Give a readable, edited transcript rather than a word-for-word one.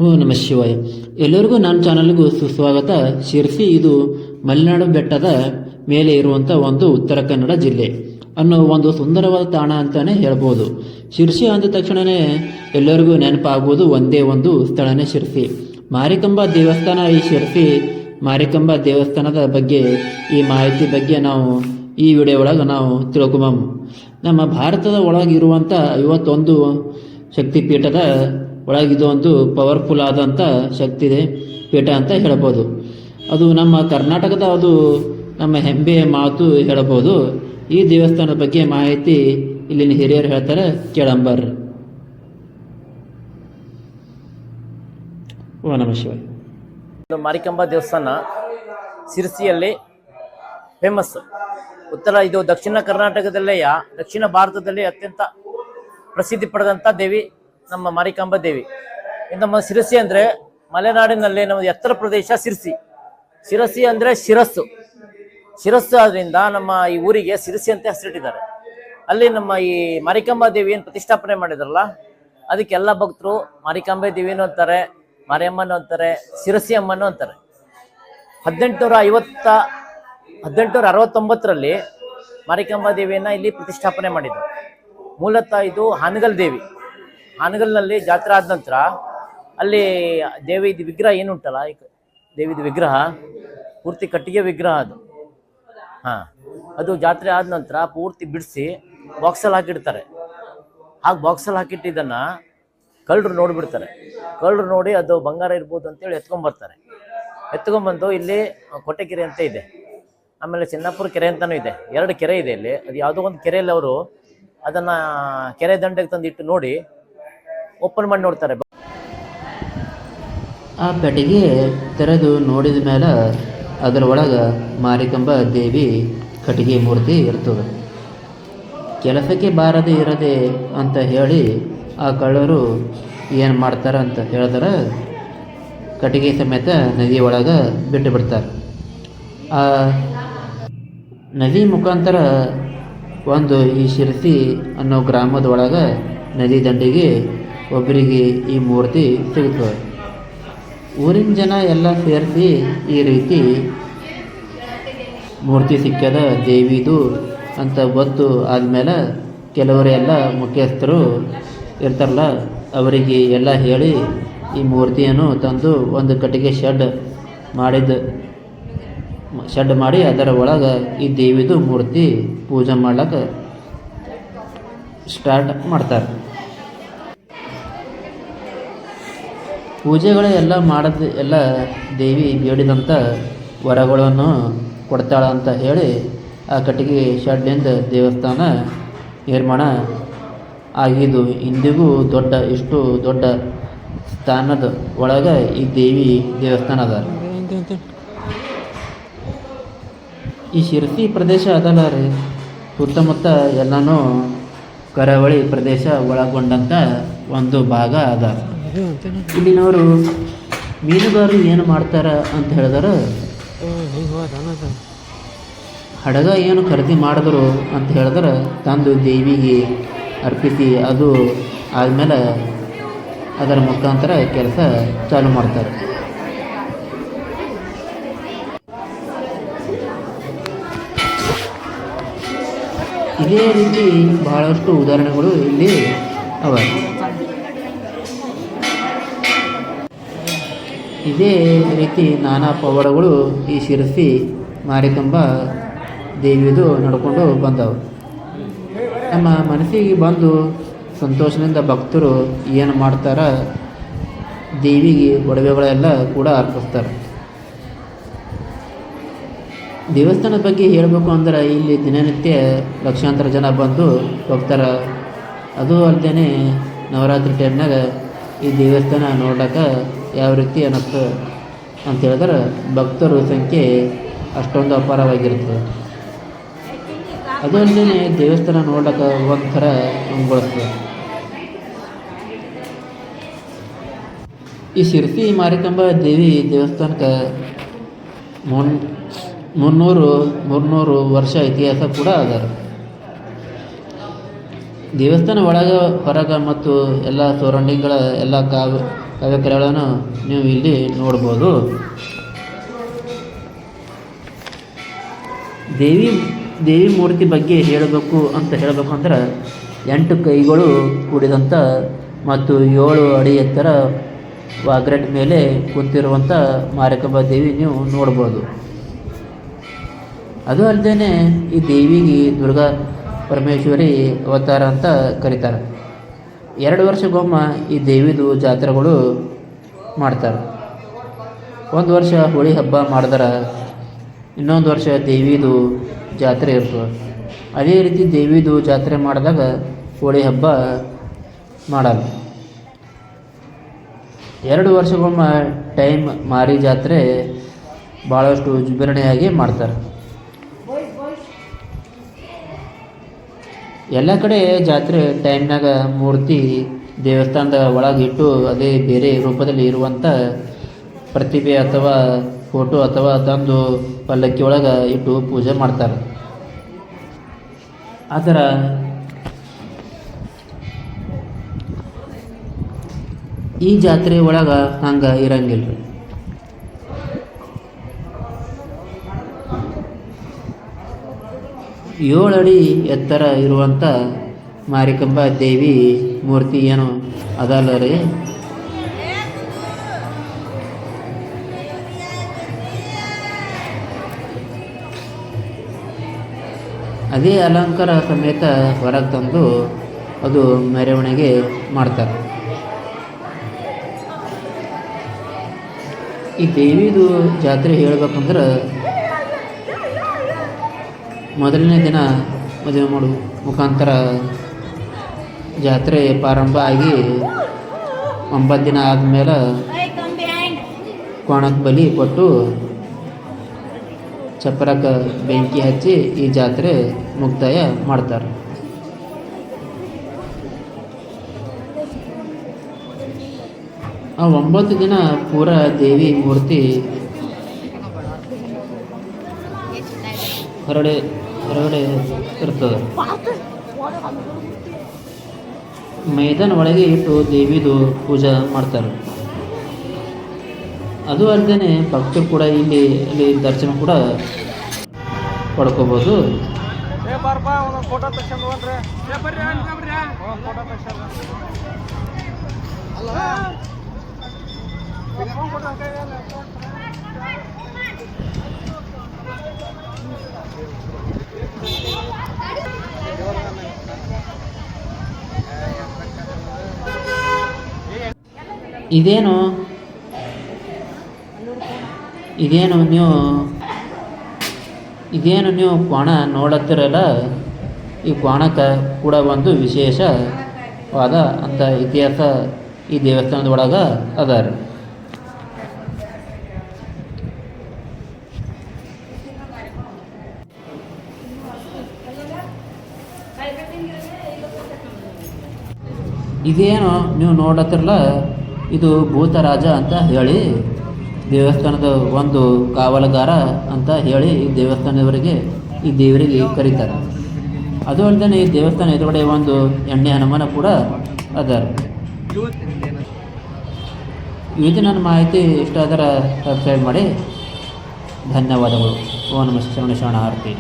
ಓ ನಮ ಶಿವಾಯ. ಎಲ್ಲರಿಗೂ ನನ್ನ ಚಾನಲ್ಗೂ ಸುಸ್ವಾಗತ. ಶಿರ್ಸಿ ಇದು ಮಲೆನಾಡು ಬೆಟ್ಟದ ಮೇಲೆ ಇರುವಂಥ ಒಂದು ಉತ್ತರ ಕನ್ನಡ ಜಿಲ್ಲೆ ಅನ್ನೋ ಒಂದು ಸುಂದರವಾದ ತಾಣ ಅಂತಲೇ ಹೇಳ್ಬೋದು. ಶಿರ್ಸಿ ಅಂದ ತಕ್ಷಣವೇ ಎಲ್ಲರಿಗೂ ನೆನಪಾಗುವುದು ಒಂದೇ ಒಂದು ಸ್ಥಳನೇ ಶಿರ್ಸಿ ಮಾರಿಕಾಂಬಾ ದೇವಸ್ಥಾನ. ಈ ಶಿರ್ಸಿ ಮಾರಿಕಾಂಬಾ ದೇವಸ್ಥಾನದ ಬಗ್ಗೆ ಈ ಮಾಹಿತಿ ಬಗ್ಗೆ ನಾವು ಈ ವಿಡಿಯೋ ಒಳಗೆ ನಾವು ತಿಳ್ಕೊಂಬ. ನಮ್ಮ ಭಾರತದ ಒಳಗಿರುವಂಥ 51 ಶಕ್ತಿಪೀಠದ ಒಳಗಿದು ಒಂದು ಪವರ್ಫುಲ್ ಆದಂಥ ಶಕ್ತಿ ಪೀಠ ಅಂತ ಹೇಳ್ಬೋದು. ಅದು ನಮ್ಮ ಕರ್ನಾಟಕದ ಅದು ನಮ್ಮ ಹೆಮ್ಮೆಯ ಮಾತು ಹೇಳ್ಬೋದು. ಈ ದೇವಸ್ಥಾನದ ಬಗ್ಗೆ ಮಾಹಿತಿ ಇಲ್ಲಿನ ಹಿರಿಯರು ಹೇಳ್ತಾರೆ, ಕೇಳಂಬರ್. ಓ ನಮ ಶಿವಾಯ. ಮಾರಿಕಾಂಬಾ ದೇವಸ್ಥಾನ ಶಿರ್ಸಿಯಲ್ಲಿ ಫೇಮಸ್. ಇದು ದಕ್ಷಿಣ ಕರ್ನಾಟಕದಲ್ಲೆಯ ದಕ್ಷಿಣ ಭಾರತದಲ್ಲಿ ಅತ್ಯಂತ ಪ್ರಸಿದ್ಧಿ ಪಡೆದಂಥ ದೇವಿ ನಮ್ಮ ಮಾರಿಕಾಂಬಾ ದೇವಿ. ನಮ್ಮ ಶಿರಸಿ ಅಂದ್ರೆ ಮಲೆನಾಡಿನಲ್ಲಿ ನಮ್ಮ ಎತ್ತರ ಪ್ರದೇಶ ಶಿರಸಿ ಅಂದ್ರೆ ಶಿರಸ್ಸು ಆದ್ರಿಂದ ನಮ್ಮ ಈ ಊರಿಗೆ ಶಿರಸಿ ಅಂತ ಹೆಸರಿಟ್ಟಿದ್ದಾರೆ. ಅಲ್ಲಿ ನಮ್ಮ ಈ ಮಾರಿಕಾಂಬಾ ದೇವಿ ಏನು ಪ್ರತಿಷ್ಠಾಪನೆ ಮಾಡಿದ್ರಲ್ಲ, ಅದಕ್ಕೆ ಎಲ್ಲ ಭಕ್ತರು ಮಾರಿಕಾಂಬಾ ದೇವಿನೂ ಅಂತಾರೆ, ಮಾರಿಯಮ್ಮನೂ ಅಂತಾರೆ, ಶಿರಸಿ ಅಮ್ಮನೂ ಅಂತಾರೆ. 1869ರಲ್ಲಿ ಮಾರಿಕಾಂಬಾ ದೇವಿಯನ್ನ ಇಲ್ಲಿ ಪ್ರತಿಷ್ಠಾಪನೆ ಮಾಡಿದ್ರು. ಮೂಲತಃ ಇದು ಹಾನಗಲ್ ದೇವಿ. ಹಾನಗಲ್ನಲ್ಲಿ ಜಾತ್ರೆ ಆದ ನಂತರ ಅಲ್ಲಿ ದೇವಿದ ವಿಗ್ರಹ ಏನುಂಟಲ್ಲ, ದೇವಿದ ವಿಗ್ರಹ ಪೂರ್ತಿ ಕಟ್ಟಿಗೆ ವಿಗ್ರಹ ಅದು ಜಾತ್ರೆ ಆದ ನಂತರ ಪೂರ್ತಿ ಬಿಡಿಸಿ ಬಾಕ್ಸಲ್ಲಿ ಹಾಕಿಡ್ತಾರೆ. ಬಾಕ್ಸಲ್ಲಿ ಹಾಕಿಟ್ಟಿದ್ದನ್ನ ಕಳ್ಳರು ನೋಡಿಬಿಡ್ತಾರೆ. ಕಳ್ಳರು ನೋಡಿ ಅದು ಬಂಗಾರ ಇರ್ಬೋದು ಅಂತೇಳಿ ಎತ್ಕೊಂಡ್ಬರ್ತಾರೆ. ಎತ್ಕೊಂಡ್ಬಂದು ಇಲ್ಲಿ ಕೊಟ್ಟೆಕೆರೆ ಅಂತ ಇದೆ, ಆಮೇಲೆ ಚಿನ್ನಾಪುರ ಕೆರೆ ಅಂತಾನೂ ಇದೆ. 2 ಕೆರೆ ಇದೆ ಇಲ್ಲಿ. ಅದು ಯಾವುದೋ ಒಂದು ಕೆರೆಯಲ್ಲಿ ಅವರು ಅದನ್ನ ಕೆರೆ ದಂಡೆಗೆ ತಂದಿಟ್ಟು ನೋಡಿ ಓಪನ್ ಮಾಡಿ ನೋಡ್ತಾರೆ. ಆ ಪೆಟ್ಟಿಗೆ ತೆರೆದು ನೋಡಿದ ಮೇಲೆ ಅದರ ಒಳಗೆ ಮಾರಿಕಾಂಬಾ ದೇವಿ ಕಟ್ಟಿಗೆ ಮೂರ್ತಿ ಇರ್ತದೆ. ಕೆಲಸಕ್ಕೆ ಬಾರದೇ ಇರದೆ ಅಂತ ಹೇಳಿ ಆ ಕಳ್ಳರು ಏನು ಮಾಡ್ತಾರೆ ಅಂತ ಹೇಳಿದ್ರೆ ಕಟ್ಟಿಗೆ ಸಮೇತ ನದಿ ಒಳಗೆ ಬಿಟ್ಟು ಬಿಡ್ತಾರೆ. ಆ ನದಿ ಮುಖಾಂತರ ಈ ಶಿರ್ಸಿ ಅನ್ನೋ ಗ್ರಾಮದ ಒಳಗೆ ನದಿ ದಂಡೆಗೆ ಒಬ್ಬರಿಗೆ ಈ ಮೂರ್ತಿ ಸಿಗುತ್ತದೆ. ಊರಿನ ಜನ ಎಲ್ಲ ಸೇರಿಸಿ ಈ ರೀತಿ ಮೂರ್ತಿ ಸಿಕ್ಕದ ದೇವಿದು ಅಂತ ಗೊತ್ತು ಆದಮೇಲೆ ಕೆಲವರೆಲ್ಲ ಮುಖ್ಯಸ್ಥರು ಇರ್ತಾರಲ್ಲ, ಅವರಿಗೆ ಎಲ್ಲ ಹೇಳಿ ಈ ಮೂರ್ತಿಯನ್ನು ತಂದು ಒಂದು ಕಟ್ಟಿಗೆ ಶೆಡ್ ಮಾಡಿ ಅದರ ಒಳಗೆ ಈ ದೇವಿದು ಮೂರ್ತಿ ಪೂಜೆ ಮಾಡ್ಲಿಕ್ಕೆ ಸ್ಟಾರ್ಟ್ ಮಾಡ್ತಾರೆ. ಪೂಜೆಗಳು ಎಲ್ಲ ಎಲ್ಲ ದೇವಿ ಬೇಡಿದಂಥ ವರಗಳನ್ನು ಕೊಡ್ತಾಳ ಅಂತ ಹೇಳಿ ಆ ಕಟ್ಟಿಗೆ ಶೆಡ್ನಿಂದ ದೇವಸ್ಥಾನ ನಿರ್ಮಾಣ ಆಗಿದ್ದು ಇಂದಿಗೂ ಇಷ್ಟು ದೊಡ್ಡ ಸ್ಥಾನದ ಒಳಗೆ ಈ ದೇವಿ ದೇವಸ್ಥಾನ ಅದ. ಈ ಶಿರ್ಸಿ ಪ್ರದೇಶ ಅದಲ್ಲ ರೀ, ಸುತ್ತಮುತ್ತ ಎಲ್ಲನೂ ಕರಾವಳಿ ಪ್ರದೇಶ ಒಳಗೊಂಡಂಥ ಒಂದು ಭಾಗ ಅದ. ಇಲ್ಲಿನವರು ಮೀನುಗಾರರು ಏನು ಮಾಡ್ತಾರೆ ಅಂತ ಹೇಳಿದ್ರೆ, ಹಡಗ ಏನು ಖರೀದಿ ಮಾಡಿದ್ರು ಅಂತ ಹೇಳಿದ್ರೆ ತಂದು ದೇವಿಗೆ ಅರ್ಪಿಸಿ ಅದು ಆದಮೇಲೆ ಅದರ ಮುಖಾಂತರ ಕೆಲಸ ಚಾಲು ಮಾಡ್ತಾರೆ. ಇದೇ ರೀತಿ ಬಹಳಷ್ಟು ಉದಾಹರಣೆಗಳು ಇಲ್ಲಿ ಅವ. ಇದೇ ರೀತಿ ನಾನಾ ಪವಾಡಗಳು ಈ ಶಿರಸಿ ಮಾರಿಕಾಂಬಾ ದೇವಿದು ನಡ್ಕೊಂಡು ಬಂದವು. ನಮ್ಮ ಮನಸ್ಸಿಗೆ ಬಂದು ಸಂತೋಷದಿಂದ ಭಕ್ತರು ಏನು ಮಾಡ್ತಾರೆ, ದೇವಿಗೆ ಒಡವೆಗಳೆಲ್ಲ ಕೂಡ ಅರ್ಪಿಸ್ತಾರೆ. ದೇವಸ್ಥಾನದ ಬಗ್ಗೆ ಹೇಳಬೇಕು ಅಂದ್ರೆ ಇಲ್ಲಿ ದಿನನಿತ್ಯ ಲಕ್ಷಾಂತರ ಜನ ಬಂದು ಹೋಗ್ತಾರೆ. ಅದು ಅಲ್ಲದೆ ನವರಾತ್ರಿ ಟೈಮ್ನಾಗ ಈ ದೇವಸ್ಥಾನ ನೋಡ್ಲಿಕ್ಕೆ ಯಾವ ರೀತಿ ಅನ್ನಿಸ್ತು ಅಂತ ಹೇಳಿದ್ರೆ ಭಕ್ತರ ಸಂಖ್ಯೆ ಅಷ್ಟೊಂದು ಅಪಾರವಾಗಿರ್ತದೆ. ಅದು ಅಲ್ಲದೆ ದೇವಸ್ಥಾನ ನೋಡ್ಲಿಕ್ಕೆ ಒಂಥರ ಅಂಗೊಳಿಸ್ತದೆ. ಈ ಶಿರ್ಸಿ ಮಾರಿಕಾಂಬಾ ದೇವಿ ದೇವಸ್ಥಾನಕ್ಕೆ 300 ವರ್ಷ ಇತಿಹಾಸ ಕೂಡ ಅದ. ದೇವಸ್ಥಾನ ಒಳಗೆ ಹೊರಗೆ ಮತ್ತು ಎಲ್ಲ ಸರೌಂಡಿಂಗ್ಗಳ ಎಲ್ಲ ಕವಿಕಲೆಗಳನ್ನು ನೀವು ಇಲ್ಲಿ ನೋಡ್ಬೋದು. ದೇವಿ ಮೂರ್ತಿ ಬಗ್ಗೆ ಹೇಳಬೇಕು ಅಂದ್ರೆ 8 ಕೈಗಳು ಕೂಡಿದಂಥ ಮತ್ತು 7 ಅಡಿ ಎತ್ತರ ವಾಗ್ರೆಟ್ ಮೇಲೆ ಕುಂತಿರುವಂಥ ಮಾರಿಕಾಂಬಾ ದೇವಿ ನೀವು ನೋಡ್ಬೋದು. ಅದು ಅಲ್ಲದೆ ಈ ದೇವಿಗೆ ದುರ್ಗಾ ಪರಮೇಶ್ವರಿ ಅವತಾರ ಅಂತ ಕರೀತಾರೆ. 2 ವರ್ಷಕ್ಕೊಮ್ಮೆ ಈ ದೇವಿದು ಜಾತ್ರೆಗಳು ಮಾಡ್ತಾರೆ. ಒಂದು ವರ್ಷ ಹೋಳಿ ಹಬ್ಬ ಮಾಡಿದ್ರೆ ಇನ್ನೊಂದು ವರ್ಷ ದೇವಿದು ಜಾತ್ರೆ ಇರ್ತದೆ. ಅದೇ ರೀತಿ ದೇವಿದು ಜಾತ್ರೆ ಮಾಡಿದಾಗ ಹೋಳಿ ಹಬ್ಬ ಮಾಡಲ್ಲ. 2 ವರ್ಷಕ್ಕೊಮ್ಮೆ ಟೈಮ್ ಮಾರಿ ಜಾತ್ರೆ ಭಾಳಷ್ಟು ವಿಜೃಂಭಣೆಯಾಗಿ ಮಾಡ್ತಾರೆ. ಎಲ್ಲ ಕಡೆ ಜಾತ್ರೆ ಟೈಮ್ನಾಗ ಮೂರ್ತಿ ದೇವಸ್ಥಾನದ ಒಳಗಿಟ್ಟು ಅದೇ ಬೇರೆ ರೂಪದಲ್ಲಿ ಇರುವಂಥ ಪ್ರತಿಭೆ ಅಥವಾ ಫೋಟೋ ಅಥವಾ ತಂದು ಪಲ್ಲಕ್ಕಿ ಒಳಗೆ ಇಟ್ಟು ಪೂಜೆ ಮಾಡ್ತಾರೆ. ಆತರ ಈ ಜಾತ್ರೆ ಒಳಗೆ ಹಂಗೆ ಇರಂಗಿಲ್ಲ. 7 ಅಡಿ ಎತ್ತರ ಇರುವಂಥ ಮಾರಿಕಾಂಬಾ ದೇವಿ ಮೂರ್ತಿ ಏನು ಅದಲ್ಲ ರೀ, ಅದೇ ಅಲಂಕಾರ ಸಮೇತ ಹೊರಗೆ ತಂದು ಅದು ಮೆರವಣಿಗೆ ಮಾಡ್ತಾರೆ. ಈ ದೇವಿದು ಜಾತ್ರೆ ಹೇಳ್ಬೇಕಂದ್ರೆ ಮೊದಲನೇ ದಿನ ಮದುವೆ ಮಾಡೋ ಮುಖಾಂತರ ಜಾತ್ರೆ ಪ್ರಾರಂಭ ಆಗಿ 9 ದಿನ ಆದಮೇಲೆ ಕೋಣಕ್ಕೆ ಬಲಿ ಕೊಟ್ಟು ಚಪ್ಪರಕ್ಕೆ ಬೆಂಕಿ ಹಚ್ಚಿ ಈ ಜಾತ್ರೆ ಮುಕ್ತಾಯ ಮಾಡ್ತಾರೆ. ಆ 9 ದಿನ ಪೂರ ದೇವಿ ಮೂರ್ತಿ ಹೊರಗಡೆ ಇರ್ತದೆ. ಮೈದಾನ ಒಳಗೆ ಇಟ್ಟು ದೇವಿದು ಪೂಜೆ ಮಾಡ್ತಾರೆ. ಅದು ಅಲ್ಲದೆ ಭಕ್ತರು ಕೂಡ ಇಲ್ಲಿ ದರ್ಶನ ಕೂಡ ಪಡ್ಕೋಬೋದು. ಇದೇನು ನೀವು ಕೋಣ ನೋಡತ್ತಿರಲ್ಲ, ಈ ಕೋಣಕ್ಕೆ ಕೂಡ ಒಂದು ವಿಶೇಷವಾದ ಅಂತ ಇತಿಹಾಸ ಈ ದೇವಸ್ಥಾನದ ಒಳಗೆ ಅದ ರೀ. ಇದೇನು ನೀವು ನೋಡತ್ತಿರಲ್ಲ, ಇದು ಭೂತರಾಜ ಅಂತ ಹೇಳಿ ದೇವಸ್ಥಾನದ ಒಂದು ಕಾವಲುಗಾರ ಅಂತ ಹೇಳಿ ಈ ದೇವಸ್ಥಾನದವರಿಗೆ ಈ ದೇವರಿಗೆ ಕರೀತಾರೆ. ಅದು ಅಲ್ಲದೆ ಈ ದೇವಸ್ಥಾನ ಎದುರುಗಡೆ ಒಂದು ಎಣ್ಣೆ ಹನುಮಾನ ಕೂಡ ಅದ. ಇವತ್ತಿನ ನನ್ನ ಮಾಹಿತಿ ಇಷ್ಟ ಆದರೆ ಸಬ್ಸ್ಕ್ರೈಬ್ ಮಾಡಿ. ಧನ್ಯವಾದಗಳು. ಓಂ ನಮಃ ಶಿವಾಯ. ಶರಣ ಆರತಿ.